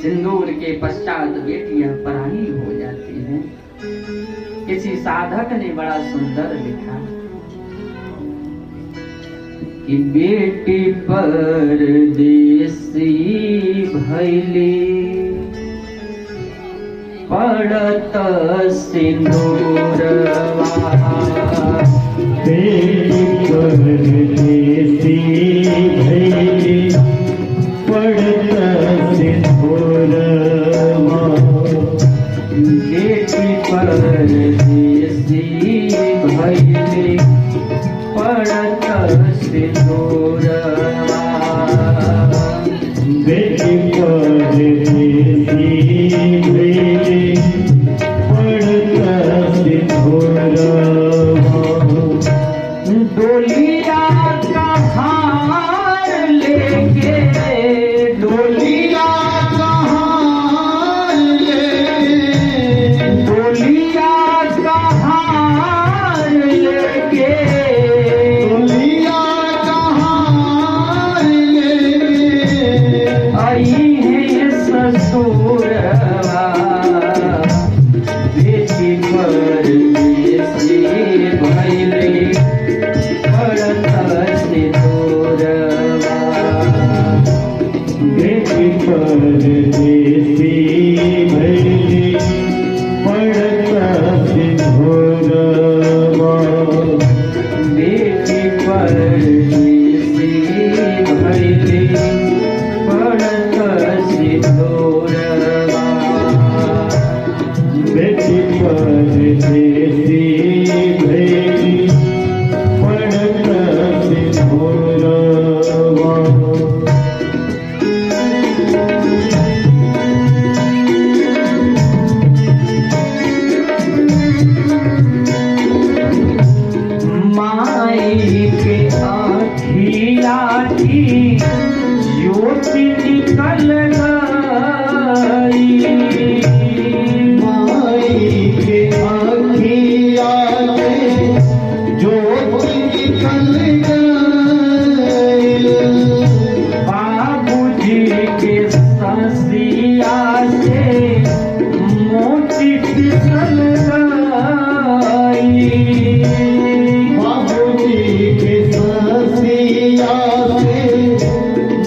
सिंदूर के पश्चात बेटियां पराई हो जाती हैं। किसी साधक ने बड़ा सुंदर लिखा कि बेटी परदेसी भइली पड़त सिंदूरवा, बेटी परदेसी भइली पड़त सिंदूरवा, बेटी परदेसी भइली पड़त सिंदूरवा, बेटी परदेसी भइली पड़त सिंदूरवा, डोलिया कहाँ लेके, डोलिया कहाँ लेके, डोलिया कहाँ लेके, डोलिया कहाँ लेके आई है ससुरवा, बेटी परदेसी भइली पड़त सिंदूरवा, बेटी परदेसी भइली पड़त सिंदूरवा, बेटी परदेसी भइली पड़त सिंदूरवा, बेटी परदेसी भइली पड़त सिंदूरवा, माई के आँखिया की ज्योति निकल गई, माई के आँखिया से ज्योति निकल गई, बाबूजी के ससिया से मोती फिसल गई, बाबूजी के ससिया से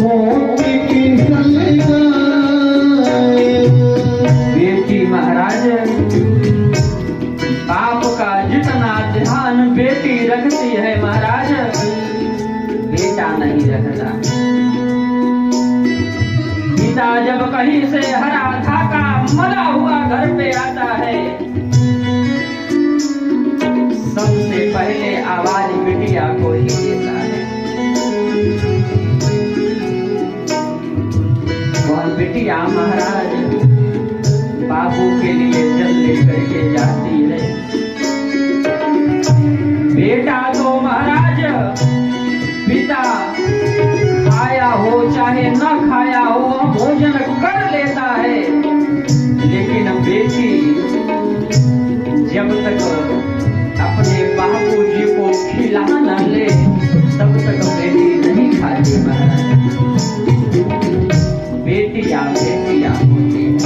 मोती फिसल गए, बेटी महाराज बाप का जितना ध्यान बेटी रखती है महाराज बेटा नहीं रखता। पिता जब कहीं से हरा धागा मला हुआ घर पे आता है सबसे पहले आवाज बिटिया को ही देता है। वह बिटिया महाराज बाबू के लिए जल लेकर के जाती है। बेटा तो महाराज पिता खाया हो चाहे न खाया हो भोजन कर लेता है, लेकिन बेटी जब तक अपने बाबूजी को खिला न ले तब तक बेटी नहीं खाती महाराज। बेटियां बेटियां होती है।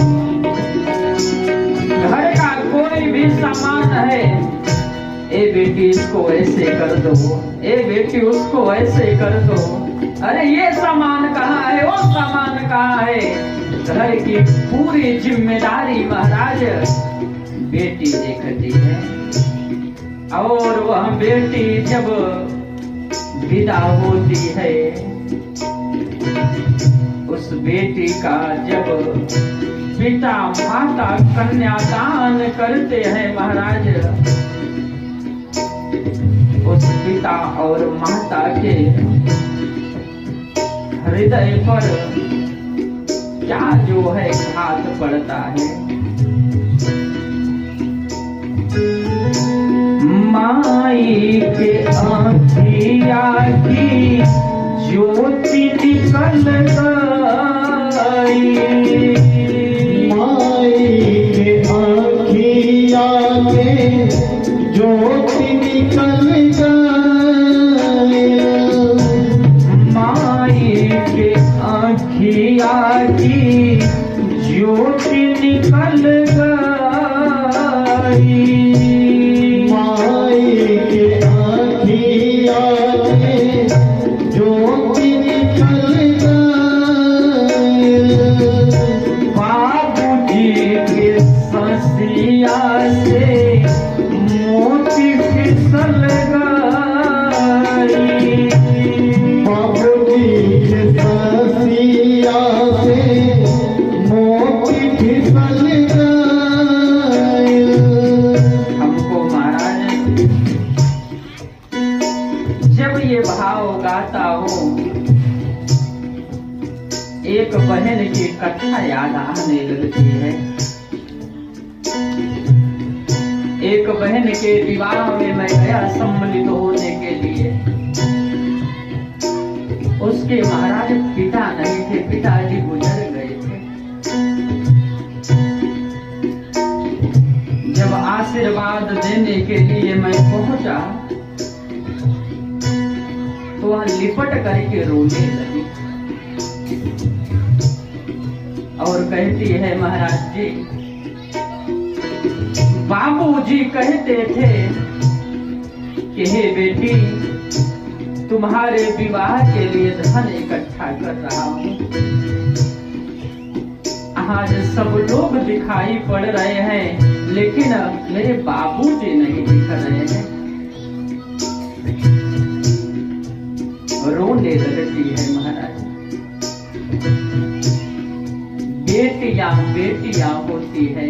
घर का कोई भी सामान है, ए बेटी इसको ऐसे कर दो, ए बेटी उसको ऐसे कर दो, अरे ये सामान कहाँ है वो सामान कहाँ है। घर की पूरी जिम्मेदारी महाराज बेटी देखती है। और वह बेटी जब विदा होती है उस बेटी का जब पिता माता कन्यादान करते हैं महाराज उस पिता और माता के हृदय पर क्या जो है घात पड़ता है। माई के आँखिया की ज्योति निकल गई, माई के आँखिया के ज्योति निकल गई, माई के आँखिया की ज्योति निकल गई, माई के आँखिया से ज्योति निकल गई, बाबूजी के ससिया से मोती फिसल गई, बाबूजी के ससिया से मोती फिसल गई। हमको महाराज जब ये भाव गाता हूँ एक बहन की कथा याद आने लगती है। एक बहन के विवाह में मैं गया सम्मिलित होने के लिए। उसके महाराज पिता नहीं थे, पिताजी गुजर गए थे। जब आशीर्वाद देने के लिए मैं पहुंचा तो वह लिपट करके रोने लगी और कहती है, महाराज जी, बाबूजी कहते थे कि हे बेटी, तुम्हारे विवाह के लिए धन इकट्ठा कर रहा हूं। आज सब लोग दिखाई पड़ रहे हैं लेकिन मेरे बाबूजी नहीं दिख रहे हैं। रोने लगती है महाराज। बेटियां बेटियां होती है।